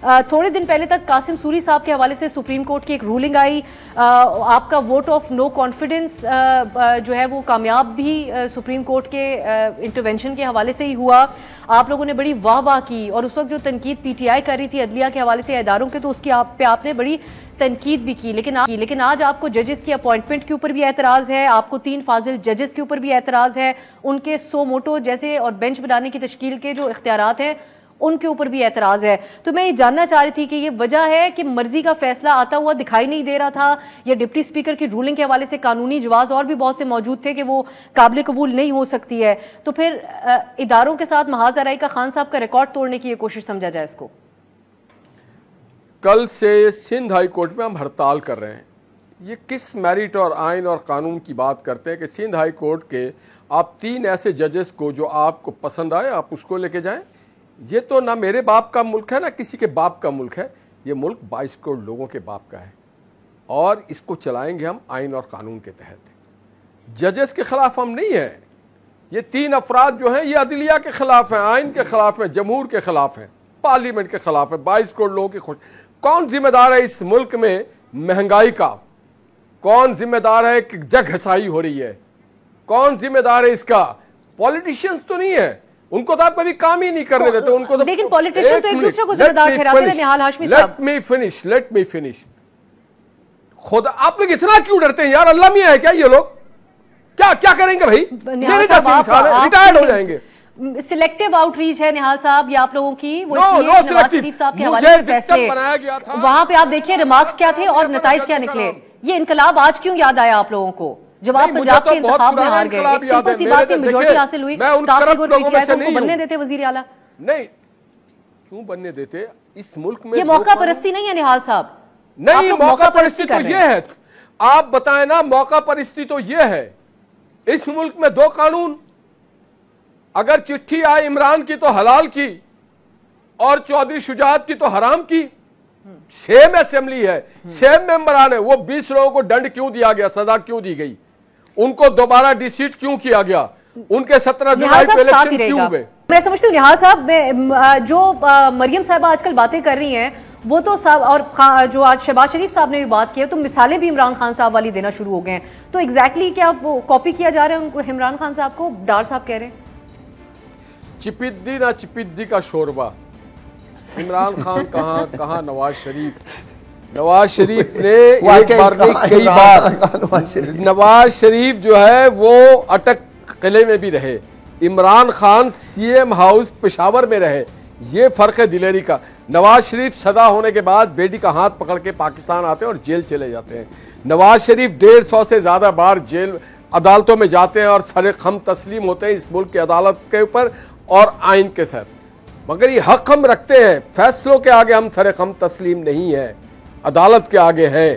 थोड़े दिन पहले तक कासिम सूरी साहब के हवाले से सुप्रीम कोर्ट की एक रूलिंग आई, आपका वोट ऑफ नो कॉन्फिडेंस जो है वो कामयाब भी सुप्रीम कोर्ट के इंटरवेंशन के हवाले से ही हुआ। आप लोगों ने बड़ी वाह वाह की और उस वक्त जो तनकीद पीटीआई कर रही थी अदलिया के हवाले से इदारों के, तो उसकी आपने बड़ी तनकीद भी की। लेकिन आज आपको जजेस की अपॉइंटमेंट के ऊपर भी एतराज है, आपको 3 फाजिल जजेस के ऊपर भी एतराज है, उनके सो मोटो जैसे और बेंच बनाने की तश्कील के जो इख्तियारात हैं उनके ऊपर भी एतराज है। तो मैं ये जानना चाह रही थी कि ये वजह है कि मर्जी का फैसला आता हुआ दिखाई नहीं दे रहा था, या डिप्टी स्पीकर की रूलिंग के हवाले से कानूनी जवाब और भी बहुत से मौजूद थे कि वो काबिल कबूल नहीं हो सकती है, तो फिर इदारों के साथ महाज आराई का खान साहब का रिकॉर्ड तोड़ने की ये कोशिश समझा जाए इसको? कल से सिंध हाई कोर्ट में हम हड़ताल कर रहे हैं। ये किस मेरिट और आइन और कानून की बात करते हैं कि सिंध हाई कोर्ट के आप 3 ऐसे जजेस को जो आपको पसंद आए आप उसको लेके जाएं? ये तो ना मेरे बाप का मुल्क है ना किसी के बाप का मुल्क है, ये मुल्क 22 करोड़ लोगों के बाप का है और इसको चलाएंगे हम आइन और कानून के तहत। जजेस के खिलाफ हम नहीं है, ये 3 अफराद जो हैं ये अदलिया के खिलाफ हैं, आइन के खिलाफ हैं, जमहूर के खिलाफ हैं, पार्लियामेंट के खिलाफ है, 22 करोड़ लोगों की खुश। कौन जिम्मेदार है इस मुल्क में महंगाई का? कौन जिम्मेदार है कि जग घसाई हो रही है? कौन जिम्मेदार है इसका? पॉलिटिशियंस तो नहीं है, उनको तो आप कभी काम ही नहीं करने देते उनको तो। लेकिन पॉलिटिशियन तो एक दूसरे को जिम्मेदार ठहराते हैं। निहाल हाशमी साहब, लेट मी फिनिश। खुद आप लोग इतना क्यों डरते हैं यार? अल्लाह मियां है क्या ये लोग? क्या करेंगे भाई? मेरे जैसे इंसान है, रिटायर्ड हो जाएंगे। सिलेक्टिव आउटरीच है निहाल साहब ये आप लोगों की, वो नवाज शरीफ साहब के हवाले से फैसले बनाया गया था, वहां पे आप देखिए रिमार्क्स क्या थे और नताइज क्या निकले। ये इनकलाब आज क्यों याद आया आप लोगों को जब आप पंजाब के इंतखाब में हार गए? सिंपल सी बात है, मेजॉरिटी हासिल हुई, उनको बनने देते वजीर आला? नहीं, क्यों बनने देते? इस मुल्क में ये मौका परस्ती नहीं है निहाल साहब। नहीं, मौका परस्ती तो ये है, आप बताएं ना। मौका परस्ती तो ये है, इस मुल्क में 2 कानून, अगर चिट्ठी आई इमरान की तो हलाल की और चौधरी शुजात की तो हराम की। सेम असेंबली है, सेम मेंबरान है, वो 20 लोगों को दंड क्यों दिया गया, सजा क्यों दी गई, उनको दोबारा डिसीट क्यों किया गया, उनके 17 जुलाई को इलेक्शन क्यों हुए? मैं समझती हूँ निहाल साहब, जो मरियम साहब आजकल बातें कर रही हैं वो तो साहब, और जो आज शहबाज शरीफ साहब ने भी बात की है, तो मिसालें भी इमरान खान साहब वाली देना शुरू हो गए हैं। तो एग्जैक्टली क्या वो कॉपी किया जा रहा है उनको, इमरान खान साहब को? डार साहब कह रहे हैं चिपिद्दी ना चिपिद्दी का शोरबा। इमरान खान कहाँ नवाज शरीफ। नवाज शरीफ ने एक बार नहीं कई बार, नवाज शरीफ जो है वो अटक किले में भी रहे, इमरान खान सीएम हाउस पेशावर में रहे, ये फर्क है दिलेरी का। नवाज शरीफ सदा होने के बाद बेटी का हाथ पकड़ के पाकिस्तान आते हैं और जेल चले जाते हैं। नवाज शरीफ 150 से ज्यादा बार जेल अदालतों में जाते हैं और सरे खम तस्लीम होते हैं इस मुल्क की अदालत के ऊपर और आइन के साथ, मगर ये हक हम रखते हैं, फैसलों के आगे हम सरे खम तस्लीम नहीं है, अदालत के आगे है।